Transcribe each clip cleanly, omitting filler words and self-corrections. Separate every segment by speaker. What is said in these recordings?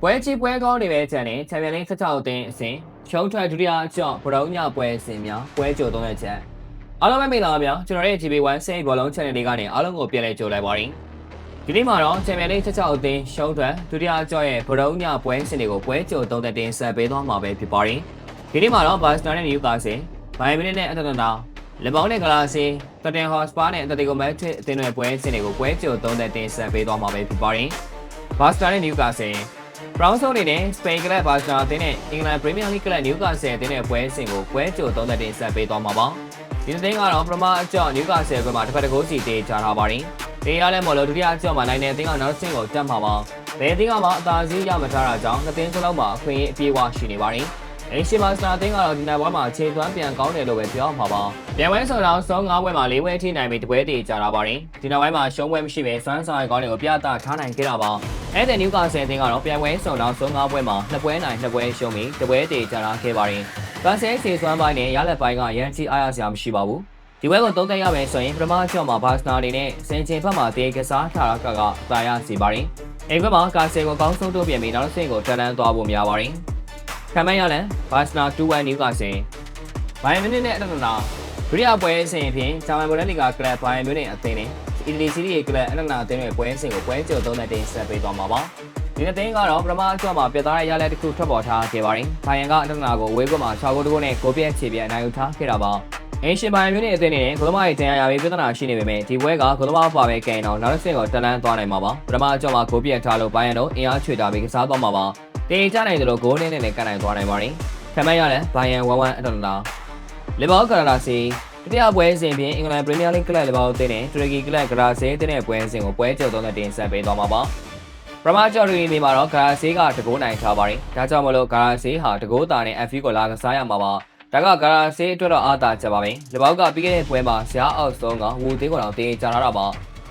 Speaker 1: ပွဲကြီးပွဲကောင်းတွေပဲကျန်တဲ့ချန်ပီယံလိ16အသင်းအဆင့်ရှုံးထွက်ဒုတိယအကျော့ဗရုံညပွဲအဆင့်များပွဲကြို3ရက်ချက်အားလုံးပဲမင်္ဂလာပါဗျာကျွန်တော်ရဲ့ GB1 စိတ်ဘောလုံး channel လေးကနေအားလုံးကိုပြန်လည်ကြိုလိုက်ပါရစေဒီနေ့မှာတော့ချန်ပီယံလိ16အသင်းရှုံးထွက်ဒုတိယအကျော့ရဲ့ဗရုံညပွဲအဆင့်တွေကိုပွဲကြို3ရက်တင်ဆက်ပေးသွားမှာပဲဖြစ်ပါတယ်ဒီနေ့မှာတော့ဘာစတာနဲ့နယူကာဆယ်ဘိုင်မီနစ်နဲ့အတတနာလေဘောင်းနဲ့ဂလာစီတတင်ဟော့စပါနဲ့အတတီကိုမက်ထရစ်အသင်းတွေပွဲအဆင့်တွေကိုပွဲကြို3ရက်တင်ဆက်ပေးသွားမှာပဲဖြစ်ပါတယ်ဘာစတာနဲ့နယူကာဆယ်ဘရောင်းဆိုးနေနဲ့စပိန်ကလပ်ဘာစတာအသင်းနဲ့အင်္ဂလန်ပရီးမီးယားလိဂ်ကလပ်နယူကာဆယ်အသင်းနဲ့ပွဲအဆင့်ကိုပွဲကြို3ရက်တင်ဆက်ပေးသွားမှာပါဒီသင်းကတော့ပထမအကျော့နယူကာဆယ်ဘက်မှာတစ်ဖက်တစ်ကိုးစီတေးချထားပါတယ်တေးရလဲမလို့ဒုတိယအကျော့မှာနိုင်တဲ့အသင်းကနောက်တစ်ဆင့်ကိုတက်မှာပါဘယ်အသင်းကမှအသာစီးရမထားတာကြောင့်နှစ်သင်းစလုံးမှာအခွင့်အရေးအပြည့်အဝရှိနေပါတယ်အရှေ့ဘာစတာအသင်းကတော့ဒီနိုင်ပွဲမှာခြေသွမ်းပြန်ကောင်းတယ်လို့ပဲပြောမှာပါပြန်ပွဲဆိုတော့ဆုံး9ပွဲမှာ4ပွဲအထိနိုင်ပြီးတပွဲတည်ကြတာပါတယ်ဒီနောက်ပိုင်းမှာရှုံးပွဲမရှိပဲစွမ်းဆောင်ရကောင်းတွေကိုပြသထားနိုင်ခဲ့တာပါအဲ့တဲ့နယူကာဆယ်အသင်းကတော့ပြန်ပွဲဆိုတော့ဆုံး9ပွဲမှာ2ပွဲနိုင်2ပွဲရှုံးပြီးတပွဲတည်ကြတာခဲ့ပါတယ်ကာဆယ်ခြေစွမ်းပိုင်းနဲ့ရလက်ပိုင်းကရန်ချီအားရစရာမရှိပါဘူးဒီဝဲကိုသုံးသက်ရမယ်ဆိုရင်ပထမအကျော့မှာဘာစနာအနေနဲ့စင်ချင်ဘက်မှာတေးကစားထားတာကအသာရစီပါတယ်အိမ်ဘက်မှာကာဆယ်ကိုကောင်းဆုံးတိုးပြင်ပြီးနောက်တစ်ဆင့်ကိုတက်လန်းသွားဖို့များပါတယ်ခံမရလန်ဘာစနာ2-1နယူကာဆယ်ဘိုင်မီနစ်နဲ့အတတနာဒုတိယပွဲအဆင့်ဖြင့်ဂျာမန်ဘိုလန်လီဂါကလပ်ဘိုင်မြူနစ်အသင်းနဲ့အီတလီစီးရီးရဲ့ကလပ်အတတနာအသင်းရဲ့ပွဲအဆင့်ကိုပွဲကြို3ရက်တင်ဆက်ပေးသွားမှာပါဒီနှစ်သင်းကတော့ပထမအကျော့မှာပြတ်သားတဲ့ရလဒ်တစ်ခုထွက်ပေါ်ထားခဲ့ပါတယ်ဘိုင်ယန်ကအတတနာကိုဝေးကွက်မှာ6ဂိုးတကိုးနဲ့ဂိုးပြတ်ခြေပြတ်အနိုင်ယူထားခဲ့တာပါအင်ရှင်ဘိုင်မြူနစ်အသင်းနဲ့ဂိုးသမားရဲ့တန်ရာရေးပြဿနာရှိနေပေမဲ့ဒီပွဲကဂိုးသမားပါပဲကင်တော့နောက်တစ်ဆင့်ကိုတက်လန်းသွားနိုင်မှာပါပထမအကျော့မှာဂိုးပြတ်ထားလို့ဘိုင်ယန်တို့အင်အားချွေတာပြီးကစားသွားမှာပါတင်ကြနိုင်တယ်လို့ဂိုးနဲ့လည်းကတ်နိုင်သွားနိုင်ပါတယ်ခံမရလဲဘိုင်ယန်1-1အတတနာလီဗာပူးကလာစီတတိယပွဲစဉ်ဖြင့်အင်္ဂလန်ပရီးမီးယားလိဂ်ကလပ်လီဗာပူးအသင်းနဲ့တူရကီကလပ်ဂရာဆေးအသင်းနဲ့ပွဲစဉ်ကိုပွဲကြို3ရက်တင်ဆက်ပေးသွားမှာပါပထမကျော်ရီနေမှာတော့ဂရာဆေးကတကိုးနိုင်ထားပါတယ်ဒါကြောင့်မလို့ဂရာဆေးဟာတကိုးတာနဲ့ FV ကိုလာကစားရမှာပါဒါကဂရာဆေးအတွက်တော့အားသာချက်ပါပဲလီဗာပူးကပြီးခဲ့တဲ့ပွဲမှာဇာတ်အောက်ဆုံးကဝူသေးကိုတောင်တင်ကြလာတာပါ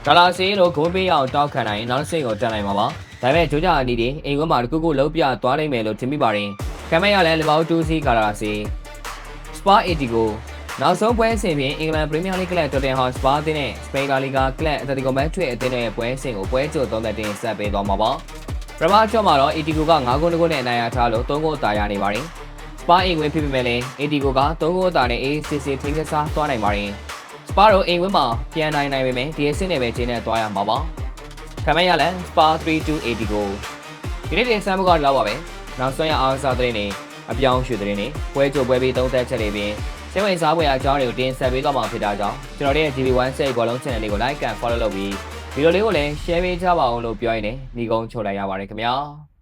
Speaker 1: ဂရာဆေးတို့ဂိုးပေးအောင်တောက်ခံနိုင်နောက်တစ်ဆင့်ကိုတက်နိုင်မှာပါဒါပေမဲ့ဂျိုးဂျာအနီးတွေအိမ်ကွန်းမှာတကူကူလုံးပြသွားနိုင်မယ်လို့ထင်မိပါတယ်ခံမရလဲလီဗာပူး2စီဂရာဆေးစပါ80ကိုနောက်ဆုံးပွဲစဉ်ဖြင့်အင်္ဂလန်ပရီးမီးယားလိဂ်ကလပ်တိုတန်ဟော့စပါအသင်းနဲ့စပိန်လာလီဂါကလပ်အတလတီကိုမက်ထရစ်အသင်းရဲ့ပွဲစဉ်ကိုပွဲကြို3ရက်တင်ဆက်ပေးသွားမှာပါပထမကျော့မှာတော့ ATGO က9ဂိုးနဲ့အနိုင်ရထားလို့3ဂိုးအသာရနေပါတယ်စပါအိမ်ဝင်ဖြစ်ပေမဲ့လည်း ATGO က3ဂိုးအသာနဲ့ ACC ထိန်းကစားသွားနိုင်ပါတယ်စပါတို့အိမ်ဝင်မှာပြန်နိုင်ပေမဲ့ဒီအဆင့်နဲ့ပဲခြေနဲ့သွားရမှာပါခံမရလဲစပါ3-2 ATGO ဒီနေ့တင်ဆက်မှုကတော့ပဲနောက်ဆုံးရအားစားတဲ့နေအပြောင်းရွှေ့တဲ့နေပွဲကြိုပွဲပြီး3သက်ချက်တွေပြင်စိတ်ဝင်စားဖွယ်အကြောင်းတွေကိုတင်ဆက်ပေးသွားမှာဖြစ်တာကြောင့်ကျွန်တော်တို့ရဲ့ GB1 စိတ်ဘောလုံး channel လေးကို like and follow လုပ်ပြီးဗီဒီယိုလေးကိုလည်း share ပေးကြပါအောင်လို့ပြောရင်းနဲ့ညီကုန်းချုပ်လိုက်ရပါတယ်ခင်ဗျာ